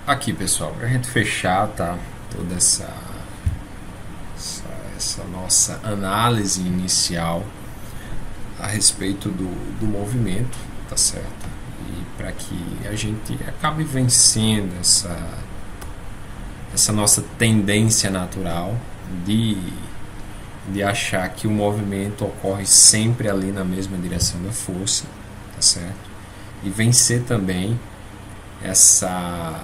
Aqui, pessoal, para a gente fechar, tá, toda essa nossa análise inicial a respeito do movimento, tá certo? E para que a gente acabe vencendo essa nossa tendência natural de, de achar que o movimento ocorre sempre ali na mesma direção da força, tá certo? E vencer também essa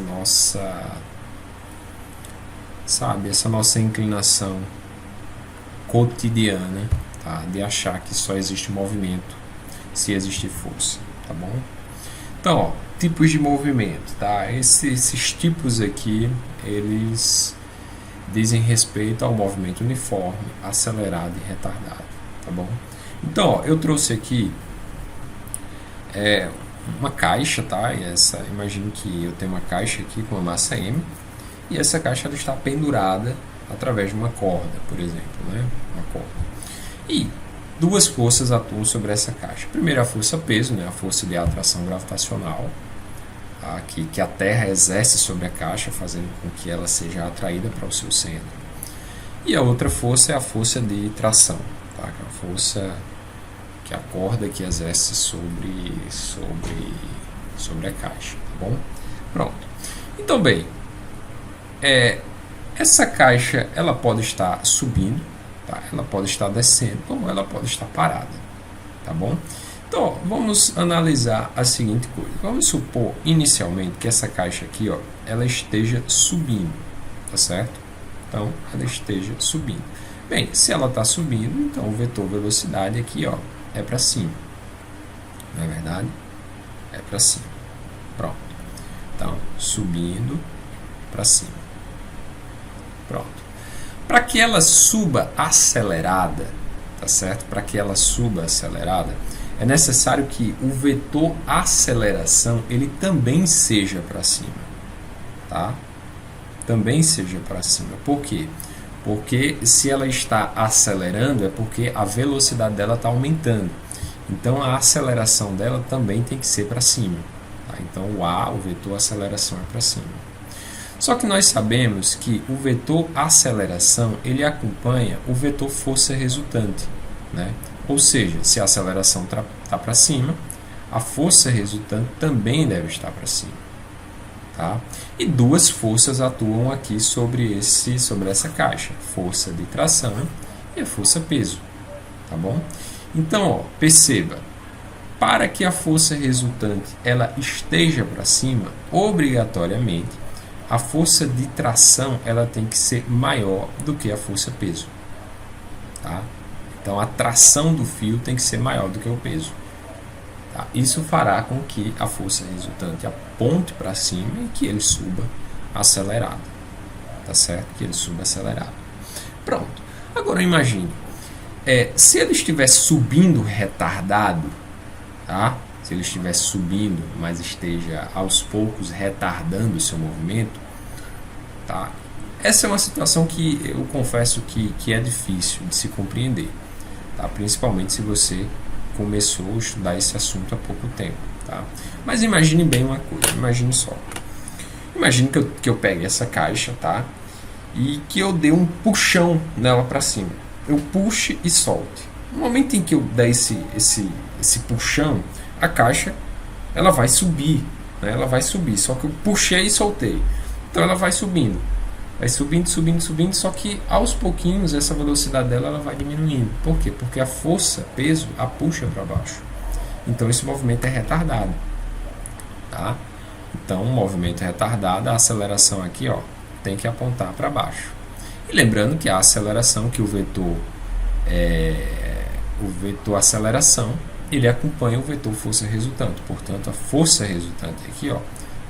nossa, sabe, essa nossa inclinação cotidiana, tá, de achar que só existe movimento se existe força, tá bom? Então, ó, tipos de movimento, tá? Esses tipos aqui, eles dizem respeito ao movimento uniforme, acelerado e retardado, tá bom? Então, ó, eu trouxe aqui uma caixa, tá? Imagino que eu tenho uma caixa aqui com uma massa M e essa caixa ela está pendurada através de uma corda, por exemplo, né? Uma corda. E duas forças atuam sobre essa caixa. Primeiro, a força peso, né? A força de atração gravitacional, tá? Que a Terra exerce sobre a caixa, fazendo com que ela seja atraída para o seu centro. E a outra força é a força de tração, tá? Que é a força que a corda que exerce sobre a caixa, tá bom? Pronto. Então, bem, essa caixa ela pode estar subindo, tá? Ela pode estar descendo, como ela pode estar parada, tá bom? Então, ó, vamos analisar a seguinte coisa. Vamos supor inicialmente que essa caixa aqui, ó, ela esteja subindo, tá certo? Então, ela esteja subindo. Bem, se ela está subindo, então o vetor velocidade aqui, ó, é para cima, não é verdade? É para cima. Pronto. Então, subindo para cima. Pronto. Para que ela suba acelerada, tá certo? Para que ela suba acelerada, é necessário que o vetor aceleração ele também seja para cima, tá? Também seja para cima. Por quê? Porque se ela está acelerando é porque a velocidade dela está aumentando. Então a aceleração dela também tem que ser para cima. Tá? Então o vetor aceleração é para cima. Só que nós sabemos que o vetor aceleração ele acompanha o vetor força resultante, né? Ou seja, se a aceleração está para cima, a força resultante também deve estar para cima. Tá? E duas forças atuam aqui sobre essa caixa, força de tração e a força peso, tá bom? Então, ó, perceba, para que a força resultante ela esteja para cima, obrigatoriamente a força de tração ela tem que ser maior do que a força peso, tá? Então a tração do fio tem que ser maior do que o peso. Tá? Isso fará com que a força resultante aponte para cima e que ele suba acelerado. Tá certo? Que ele suba acelerado. Pronto. Agora imagine, se ele estivesse subindo retardado, tá? Se ele estivesse subindo, mas esteja aos poucos retardando o seu movimento, tá? Essa é uma situação que eu confesso que é difícil de se compreender, tá? Principalmente se você começou a estudar esse assunto há pouco tempo, tá? Mas imagine bem uma coisa, imagine só. Imagine que eu pegue essa caixa, tá? E que eu dê um puxão nela para cima. Eu puxe e solte. No momento em que eu der esse puxão, a caixa ela vai subir, né? Ela vai subir, só que eu puxei e soltei. Então ela vai subindo. Vai subindo, subindo, subindo, só que aos pouquinhos essa velocidade dela ela vai diminuindo. Por quê? Porque a força, peso, a puxa para baixo. Então esse movimento é retardado. Tá? Então o movimento é retardado, a aceleração aqui ó, tem que apontar para baixo. E lembrando que a aceleração, que o vetor aceleração, ele acompanha o vetor força resultante. Portanto, a força resultante aqui ó,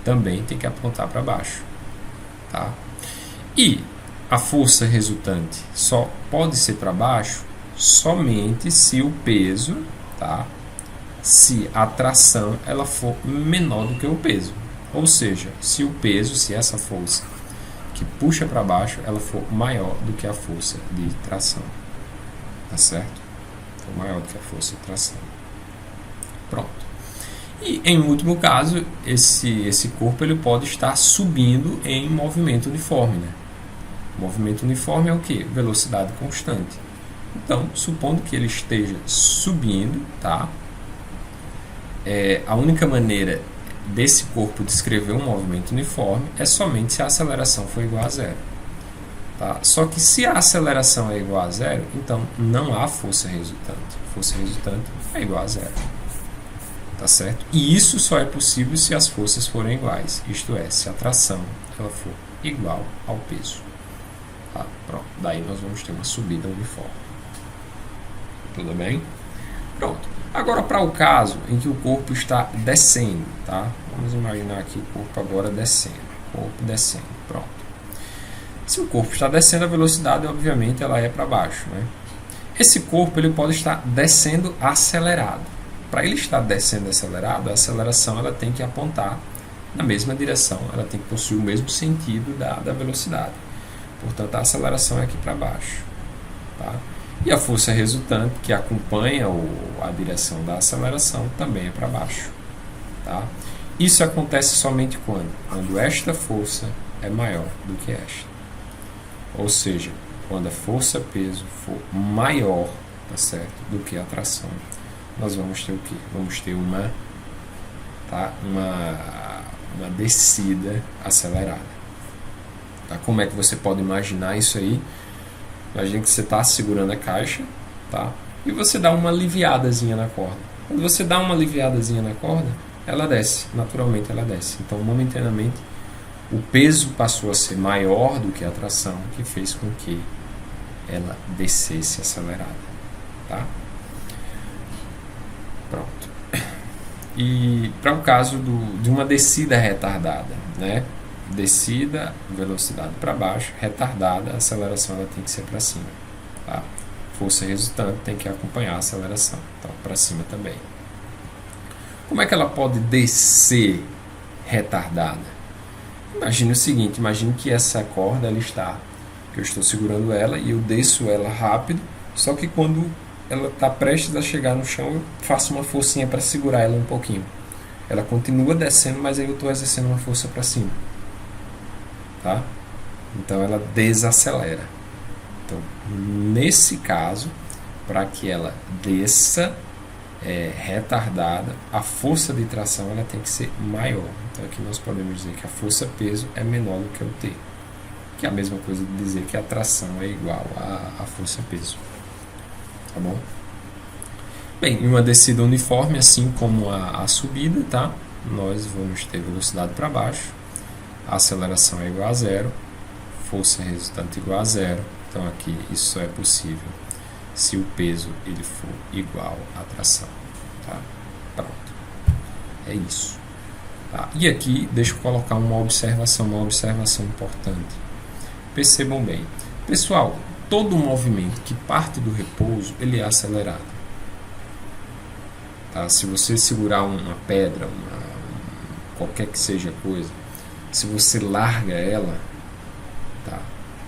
também tem que apontar para baixo. Tá? E a força resultante só pode ser para baixo somente se o peso, tá? Se a tração ela for menor do que o peso. Ou seja, se o peso, se essa força que puxa para baixo, ela for maior do que a força de tração. Tá certo? For maior do que a força de tração. Pronto. E, em último caso, esse corpo ele pode estar subindo em movimento uniforme. Né? Movimento uniforme é o que? Velocidade constante. Então, supondo que ele esteja subindo, tá? A única maneira desse corpo descrever um movimento uniforme é somente se a aceleração for igual a zero. Tá? Só que se a aceleração é igual a zero, então não há força resultante. Força resultante é igual a zero. Tá certo? E isso só é possível se as forças forem iguais. Isto é, se a tração ela for igual ao peso. Tá? Pronto. Daí nós vamos ter uma subida uniforme. Tudo bem? Pronto. Agora para o caso em que o corpo está descendo, tá? Vamos imaginar aqui o corpo agora descendo. Corpo descendo. Pronto. Se o corpo está descendo, a velocidade, obviamente, ela é para baixo, né? Esse corpo ele pode estar descendo acelerado. Para ele estar descendo acelerado, a aceleração ela tem que apontar na mesma direção, ela tem que possuir o mesmo sentido da velocidade. Portanto, a aceleração é aqui para baixo. Tá? E a força resultante, que acompanha a direção da aceleração, também é para baixo. Tá? Isso acontece somente quando esta força é maior do que esta. Ou seja, quando a força-peso for maior, tá certo, do que a tração, nós vamos ter o quê? Vamos ter uma descida acelerada. Tá? Como é que você pode imaginar isso aí? Imagina que você está segurando a caixa, tá? E você dá uma aliviadazinha na corda. Quando você dá uma aliviadazinha na corda, ela desce, naturalmente ela desce. Então, momentaneamente, o peso passou a ser maior do que a tração, que fez com que ela descesse acelerada. Tá? Pronto. E para o caso de uma descida retardada, né? Descida, velocidade para baixo, retardada, a aceleração ela tem que ser para cima. Tá? Força resultante tem que acompanhar a aceleração, então para cima também. Como é que ela pode descer retardada? Imagine o seguinte, imagine que essa corda ela está, que eu estou segurando ela e eu desço ela rápido, só que quando ela está prestes a chegar no chão, eu faço uma forcinha para segurar ela um pouquinho. Ela continua descendo, mas aí eu estou exercendo uma força para cima. Tá? Então ela desacelera. Então, nesse caso, para que ela desça retardada, a força de tração ela tem que ser maior. Então aqui nós podemos dizer que a força-peso é menor do que o T, que é a mesma coisa de dizer que a tração é igual à força-peso. Tá bom? Bem, em uma descida uniforme, assim como a subida, tá? Nós vamos ter velocidade para baixo, a aceleração é igual a zero, força resultante igual a zero. Então aqui isso só é possível se o peso ele for igual à tração. Tá? Pronto. É isso. Tá? E aqui deixa eu colocar uma observação importante. Percebam bem. Pessoal, todo movimento que parte do repouso, ele é acelerado. Tá? Se você segurar uma pedra, qualquer que seja a coisa, se você larga ela, tá?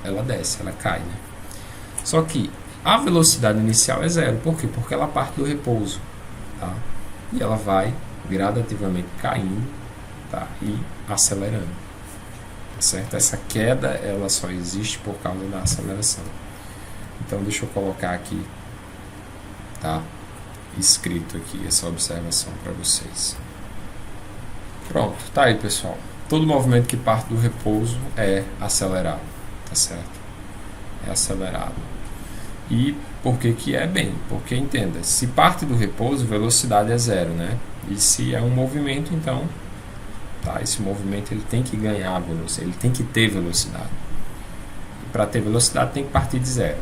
Ela desce, ela cai. Né? Só que a velocidade inicial é zero. Por quê? Porque ela parte do repouso. Tá? E ela vai gradativamente caindo, tá? E acelerando. Tá certo? Essa queda ela só existe por causa da aceleração. Então deixa eu colocar aqui, tá? Escrito aqui essa observação para vocês. Pronto, tá aí, pessoal. Todo movimento que parte do repouso é acelerado, tá certo? É acelerado. E por que que é? Bem, porque entenda, se parte do repouso, velocidade é zero, né? E se é um movimento, então, tá? Esse movimento ele tem que ganhar velocidade, ele tem que ter velocidade. E para ter velocidade tem que partir de zero.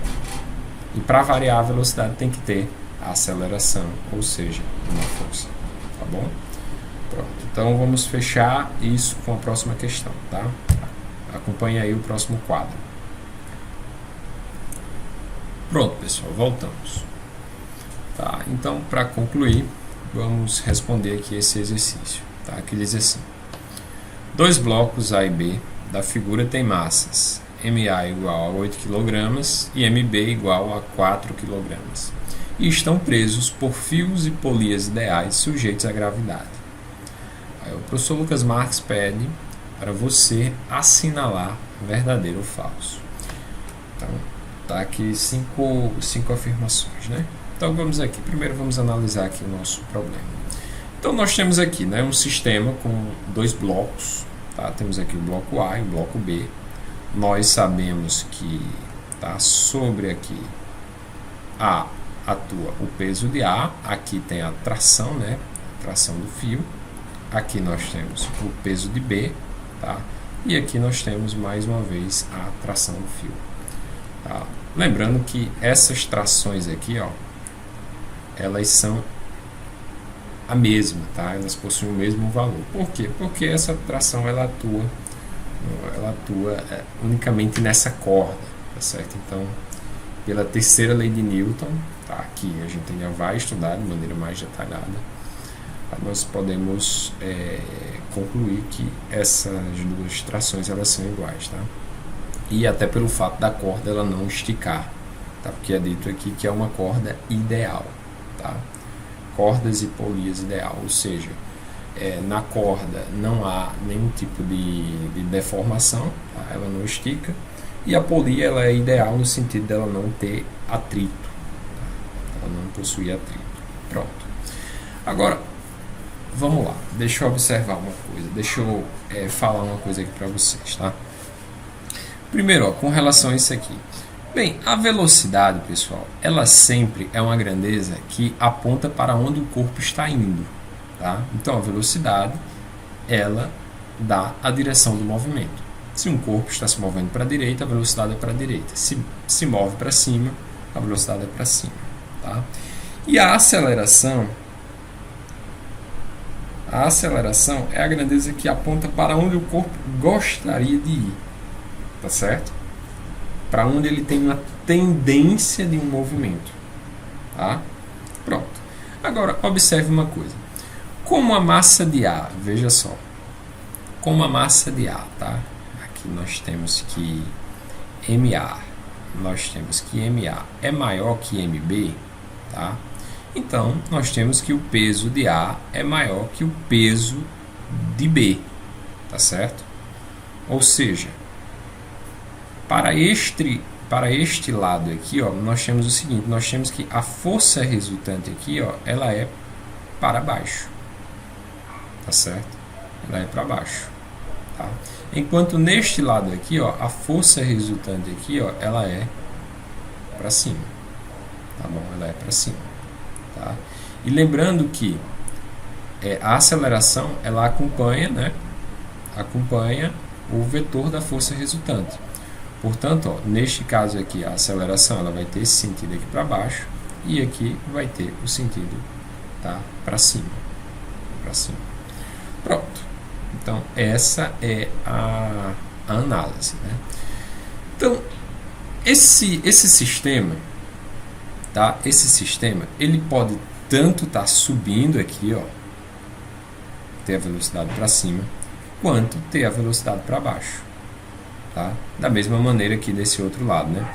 E para variar a velocidade tem que ter a aceleração, ou seja, uma força, tá bom? Pronto, então vamos fechar isso com a próxima questão, tá? Acompanhe aí o próximo quadro. Pronto, pessoal, voltamos. Tá, então, para concluir, vamos responder aqui esse exercício, tá? Que diz assim: dois blocos A e B da figura têm massas MA igual a 8 kg e MB igual a 4 kg e estão presos por fios e polias ideais sujeitos à gravidade. O professor Lucas Marques pede para você assinalar verdadeiro ou falso. Então, tá aqui cinco afirmações, né? Então, vamos aqui. Primeiro, vamos analisar aqui o nosso problema. Então, nós temos aqui, né, um sistema com dois blocos. Tá? Temos aqui o bloco A e o bloco B. Nós sabemos que tá, sobre aqui A atua o peso de A. Aqui tem a tração, né? Tração do fio. Aqui nós temos o peso de B. Tá? E aqui nós temos mais uma vez a tração do fio. Tá? Lembrando que essas trações aqui, ó, elas são a mesma, tá? Elas possuem o mesmo valor. Por quê? Porque essa tração ela atua unicamente nessa corda, tá certo? Então, pela terceira lei de Newton, tá? Aqui a gente ainda vai estudar de maneira mais detalhada, nós podemos concluir que essas duas trações elas são iguais, tá? E até pelo fato da corda ela não esticar, tá? Porque é dito aqui que é uma corda ideal, tá? Cordas e polias ideal, ou seja, na corda não há nenhum tipo de deformação, tá? Ela não estica, e a polia ela é ideal no sentido dela não ter atrito, tá? Ela não possui atrito. Pronto. Agora, vamos lá, deixa eu observar uma coisa, deixa eu falar uma coisa aqui para vocês, tá? Primeiro, ó, com relação a isso aqui. Bem, a velocidade, pessoal, ela sempre é uma grandeza que aponta para onde o corpo está indo, tá? Então, a velocidade, ela dá a direção do movimento. Se um corpo está se movendo para a direita, a velocidade é para a direita. Se move para cima, a velocidade é para cima, tá? E a aceleração é a grandeza que aponta para onde o corpo gostaria de ir, tá certo? Para onde ele tem uma tendência de um movimento, tá? Pronto. Agora, observe uma coisa. Como a massa de A, veja só, como a massa de A, tá? Aqui nós temos que MA é maior que MB, tá? Então, nós temos que o peso de A é maior que o peso de B, tá certo? Ou seja, para este lado aqui, ó, nós temos o seguinte, nós temos que a força resultante aqui, ó, ela é para baixo, tá certo? Ela é para baixo, tá? Enquanto neste lado aqui, ó, a força resultante aqui, ó, ela é para cima, tá bom? Ela é para cima, tá? E lembrando que a aceleração, ela acompanha, né? Acompanha o vetor da força resultante. Portanto, ó, neste caso aqui, a aceleração ela vai ter esse sentido aqui para baixo e aqui vai ter o sentido, tá, para cima. Pronto. Então, essa é a análise, né? Então, esse sistema, tá? Esse sistema, ele pode tanto estar subindo aqui, ó, ter a velocidade para cima, quanto ter a velocidade para baixo. Tá? Da mesma maneira aqui desse outro lado, né?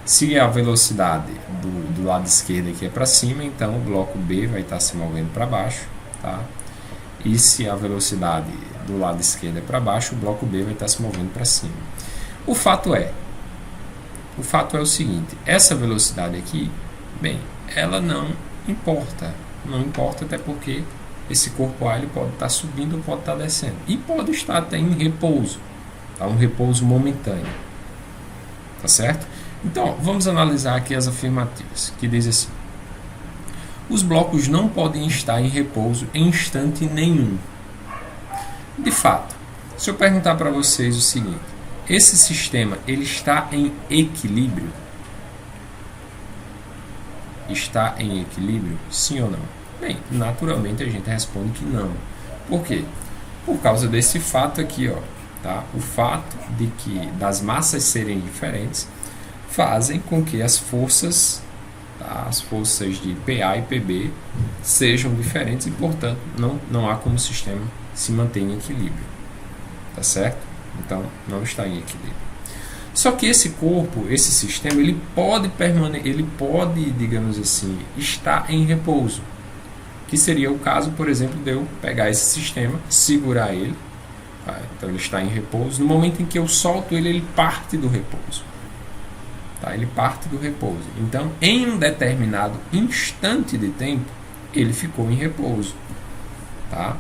Se a velocidade do lado esquerdo aqui é para cima, então o bloco B vai estar se movendo para baixo, tá? E se a velocidade do lado esquerdo é para baixo, o bloco B vai estar se movendo para cima. O fato é o seguinte, essa velocidade aqui, bem, ela não importa até porque esse corpo A ele pode estar subindo ou pode estar descendo, e pode estar até em repouso. Tá? Um repouso momentâneo, tá certo? Então, vamos analisar aqui as afirmativas, que diz assim: os blocos não podem estar em repouso em instante nenhum. De fato, se eu perguntar para vocês o seguinte, esse sistema ele está em equilíbrio? Está em equilíbrio, sim ou não? Bem, naturalmente a gente responde que não. Por quê? Por causa desse fato aqui, ó. Tá? O fato de que das massas serem diferentes fazem com que as forças, tá? As forças de PA e PB sejam diferentes e, portanto, não há como o sistema se manter em equilíbrio, tá certo? Então, não está em equilíbrio. Só que esse corpo, esse sistema, ele pode, digamos assim, estar em repouso. O que seria o caso, por exemplo, de eu pegar esse sistema, segurar ele, tá? Então ele está em repouso. No momento em que eu solto ele, ele parte do repouso. Tá? Ele parte do repouso. Então, em um determinado instante de tempo, ele ficou em repouso. Tá?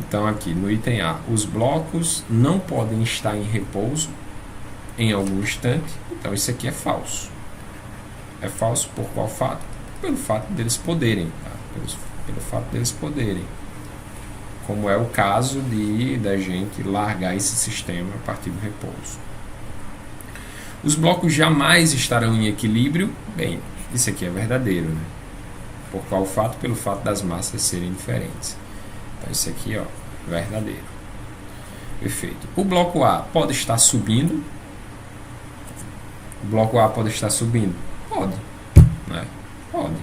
Então, aqui no item A, os blocos não podem estar em repouso em algum instante. Então, isso aqui é falso. É falso por qual fato? Pelo fato deles poderem. Tá? Pelo fato deles poderem. Como é o caso da gente largar esse sistema a partir do repouso. Os blocos jamais estarão em equilíbrio. Bem, isso aqui é verdadeiro, né? Por qual fato? Pelo fato das massas serem diferentes. Então, isso aqui, ó, verdadeiro. Perfeito. O bloco A pode estar subindo. O bloco A pode estar subindo? Pode. Né? Pode.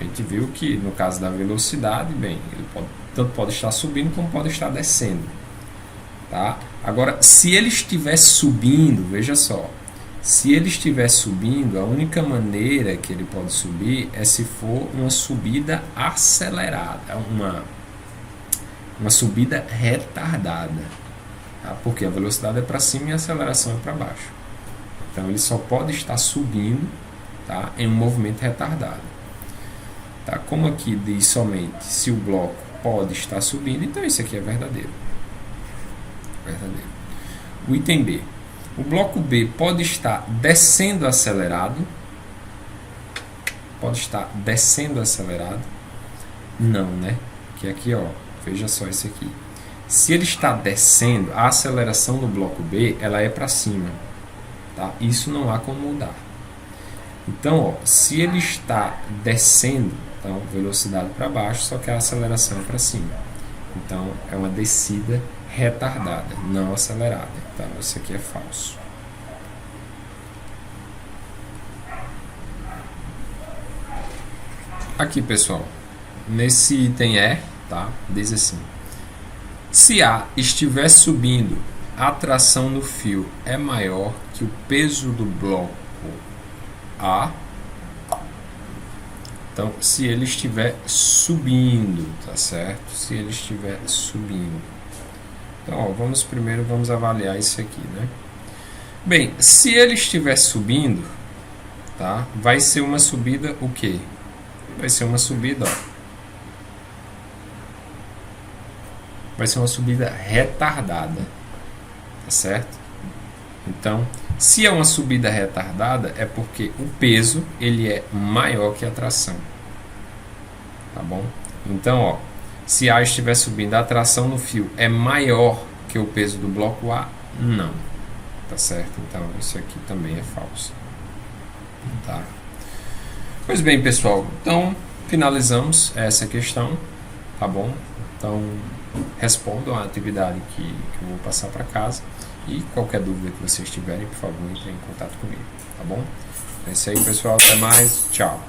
A gente viu que, no caso da velocidade, bem, ele tanto pode estar subindo como pode estar descendo. Tá? Agora, se ele estiver subindo, veja só. Se ele estiver subindo, a única maneira que ele pode subir é se for uma subida acelerada, uma subida retardada. Tá? Porque a velocidade é para cima e a aceleração é para baixo. Então ele só pode estar subindo, tá? Em um movimento retardado. Tá? Como aqui diz somente se o bloco pode estar subindo, então isso aqui é verdadeiro. Verdadeiro. O item B. O bloco B pode estar descendo acelerado? Pode estar descendo acelerado? Não, né? Que aqui, ó, veja só isso aqui. Se ele está descendo, a aceleração do bloco B, ela é para cima. Tá? Isso não há como mudar. Então, ó, se ele está descendo, então velocidade para baixo, só que a aceleração é para cima. Então, é uma descida retardada, não acelerada. Então, isso aqui é falso. Aqui, pessoal, nesse item E, tá? Diz assim: se A estiver subindo, a tração no fio é maior que o peso do bloco A. Então, se ele estiver subindo, tá certo? Se ele estiver subindo. Então, ó, vamos avaliar isso aqui, né? Bem, se ele estiver subindo, tá? Vai ser uma subida o quê? Vai ser uma subida, ó. Vai ser uma subida retardada, tá certo? Então, se é uma subida retardada, é porque o peso ele é maior que a tração, tá bom? Então, ó, se A estiver subindo, a tração no fio é maior que o peso do bloco A? Não, tá certo? Então, isso aqui também é falso, tá? Pois bem, pessoal, então finalizamos essa questão, tá bom? Então, respondam a atividade que eu vou passar para casa. E qualquer dúvida que vocês tiverem, por favor, entrem em contato comigo, tá bom? É isso aí, pessoal. Até mais. Tchau.